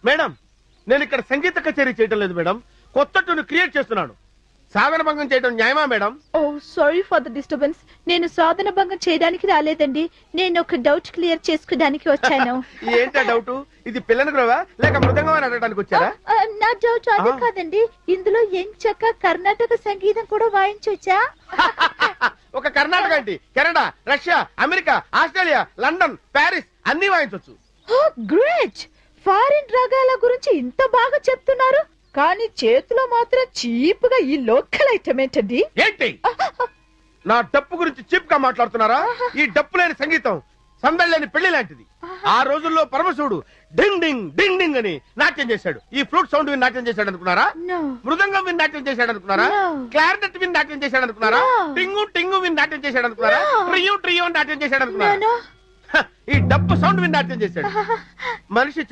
Madam నేను ఇక్కడ సంగీత కచేరీ చేయడం లేదు మేడం, కొత్త ట్యూన్ క్రియేట్ చేస్తున్నాను. సాధన భంగం చేయడం న్యాయమా madam? Oh sorry for the disturbance. నేను సాధన భంగం చేయడానికి రాలేదండి, నేను ఒక డౌట్ క్లియర్ చేసుకోవడానికి వచ్చాను. ఏంటా డౌట్? ఇది పిల్లని గ్రోవా లేక మృదంగం అని అడగడానికి వచ్చారా? నా డౌట్ అదే కాదండి, ఇందులో ఎంచక్క కర్ణాటక సంగీతం కూడా వాయించొచ్చా? ఒక కర్ణాటక ఏంటి, Canada, Russia, America, Australia, London, Paris అన్ని వాయించవచ్చు. గ్రేట్! ఫారిన్ రాగాల గురించి ఇంత బాగా చెప్తున్నారు, కానీ చేతిలో మాత్రం చీప్ గా ఈ లోకల్ ఐటమ్ ఏంటండి? ఏంటి నా డప్పు గురించి చీప్ గా మాట్లాడుతున్నారా? ఈ డప్పు లేని సంగీతం సందడి లేని పెళ్లి లాంటిది. ఆ రోజుల్లో పరమశివుడు డింగ్ డింగ్ డింగ్ డింగ్ అని నాట్యం చేశాడు. ఈ ఫ్లూట్ సౌండ్ విని నాట్యం చేశాడు అనుకున్నారా? మృదంగం విని నాట్యం చేశాడు అనుకున్నారా? క్లారినెట్ విని నాట్యం చేశాడు అనుకున్నారా? టింగు టింగు విని నాట్యం చేశాడు అనుకున్నారా? ట్రియో ట్రియో నాట్యం చేశాడు అనుకున్నారా? ఈ డప్పు సౌండ్ విని నాట్యం చేశాడు. మనిషి